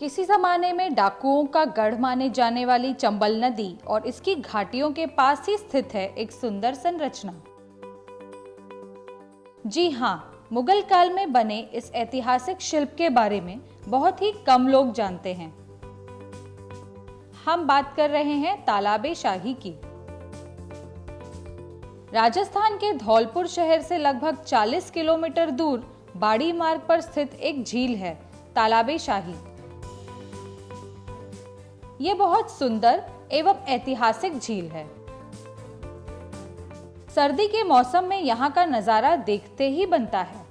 किसी जमाने में डाकुओं का गढ़ माने जाने वाली चंबल नदी और इसकी घाटियों के पास ही स्थित है एक सुंदर संरचना। जी हाँ, मुगल काल में बने इस ऐतिहासिक शिल्प के बारे में बहुत ही कम लोग जानते हैं। हम बात कर रहे हैं तालाबे शाही की। राजस्थान के धौलपुर शहर से लगभग 40 किलोमीटर दूर बाड़ी मार्ग पर स्थित एक झील है, तालाबे शाही। ये बहुत सुंदर एवं ऐतिहासिक झील है। सर्दी के मौसम में यहाँ का नजारा देखते ही बनता है।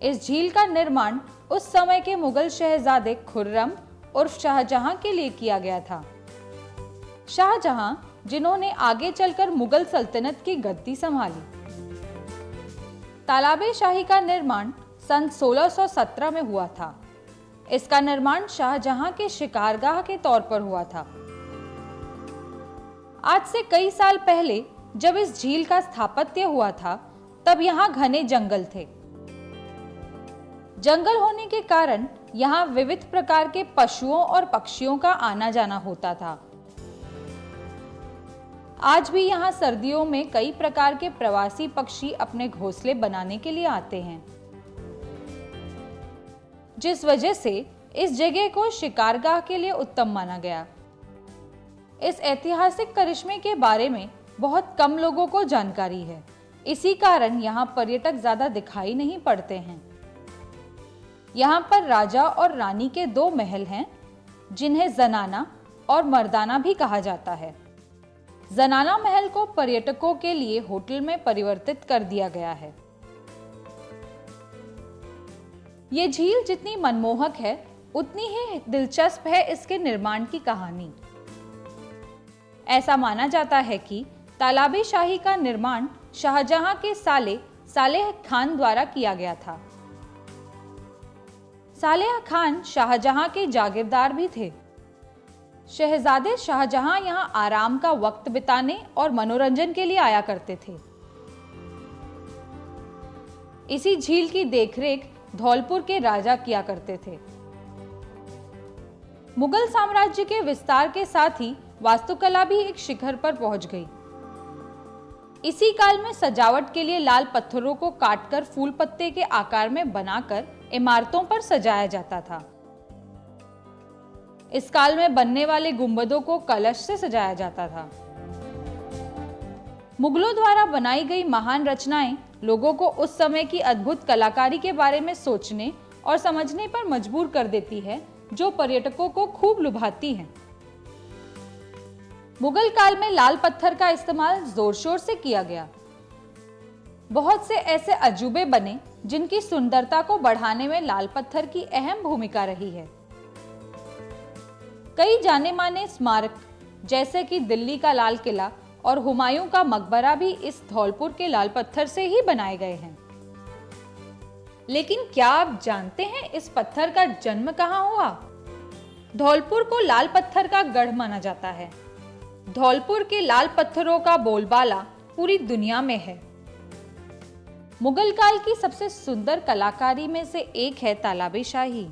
इस झील का निर्माण उस समय के मुगल शहजादे खुर्रम उर्फ शाहजहां के लिए किया गया था। शाहजहां, जिन्होंने आगे चलकर मुगल सल्तनत की गद्दी संभाली। तालाबे शाही का निर्माण सन 1617 में हुआ था। इसका निर्माण शाहजहां के शिकारगाह के तौर पर हुआ था। आज से कई साल पहले जब इस झील का स्थापत्य हुआ था, तब यहाँ घने जंगल थे। जंगल होने के कारण यहाँ विविध प्रकार के पशुओं और पक्षियों का आना जाना होता था। आज भी यहाँ सर्दियों में कई प्रकार के प्रवासी पक्षी अपने घोंसले बनाने के लिए आते हैं, जिस वजह से इस जगह को शिकारगाह के लिए उत्तम माना गया। इस ऐतिहासिक करिश्मे के बारे में बहुत कम लोगों को जानकारी है। इसी कारण यहाँ पर्यटक ज्यादा दिखाई नहीं पड़ते हैं। यहाँ पर राजा और रानी के 2 महल हैं, जिन्हें जनाना और मर्दाना भी कहा जाता है। जनाना महल को पर्यटकों के लिए होटल में परिवर्तित कर दिया गया है। ये झील जितनी मनमोहक है, उतनी ही दिलचस्प है इसके निर्माण की कहानी। ऐसा माना जाता है कि तालाबे शाही का निर्माण शाहजहां के साले सालेह खान द्वारा किया गया था। सालेह खान शाहजहां के जागीरदार भी थे। शहजादे शाहजहां यहां आराम का वक्त बिताने और मनोरंजन के लिए आया करते थे। इसी झील की देखरेख धौलपुर के राजा किया करते थे। मुगल साम्राज्य के विस्तार के साथ ही वास्तुकला भी एक शिखर पर पहुंच गई। इसी काल में सजावट के लिए लाल पत्थरों को काटकर फूल पत्ते के आकार में बनाकर इमारतों पर सजाया जाता था। इस काल में बनने वाले गुंबदों को कलश से सजाया जाता था। मुगलों द्वारा बनाई गई महान रचनाएं लोगों को उस समय की अद्भुत कलाकारी के बारे में सोचने और समझने पर मजबूर कर देती है, जो पर्यटकों को खूब लुभाती हैं। मुगल काल में लाल पत्थर का इस्तेमाल जोर शोर से किया गया। बहुत से ऐसे अजूबे बने जिनकी सुंदरता को बढ़ाने में लाल पत्थर की अहम भूमिका रही है। कई जाने माने स्मारक जैसे कि दिल्ली का लाल किला और हुमायूं का मकबरा भी इस धौलपुर के लाल पत्थर से ही बनाए गए हैं। लेकिन क्या आप जानते हैं इस पत्थर का जन्म कहाँ हुआ? धौलपुर को लाल पत्थर का गढ़ माना जाता है। धौलपुर के लाल पत्थरों का बोलबाला पूरी दुनिया में है। मुगल काल की सबसे सुंदर कलाकारी में से एक है तालाबे शाही।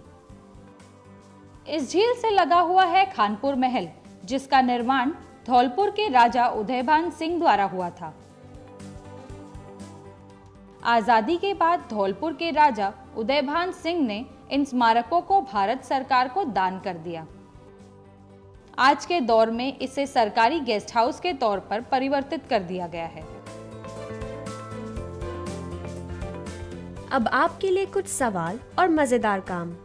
इस झील से लगा हुआ है खानपुर महल, जिसका निर्माण धौलपुर के राजा उदयभान सिंह द्वारा हुआ था। आजादी के बाद धौलपुर के राजा उदयभान सिंह ने इन स्मारकों को भारत सरकार को दान कर दिया। आज के दौर में इसे सरकारी गेस्ट हाउस के तौर पर परिवर्तित कर दिया गया है। अब आपके लिए कुछ सवाल और मजेदार काम।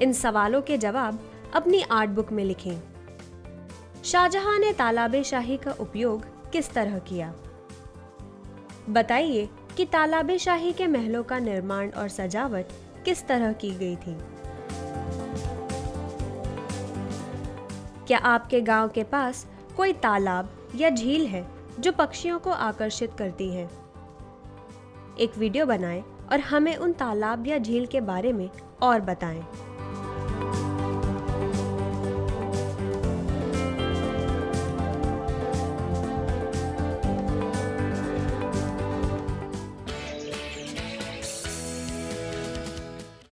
इन सवालों के जवाब अपनी आर्ट बुक में लिखें। शाहजहां ने तालाबे शाही का उपयोग किस तरह किया? बताइए कि तालाबे शाही के महलों का निर्माण और सजावट किस तरह की गई थी? क्या आपके गांव के पास कोई तालाब या झील है जो पक्षियों को आकर्षित करती है? एक वीडियो बनाएं और हमें उन तालाब या झील के बारे में और बताएं।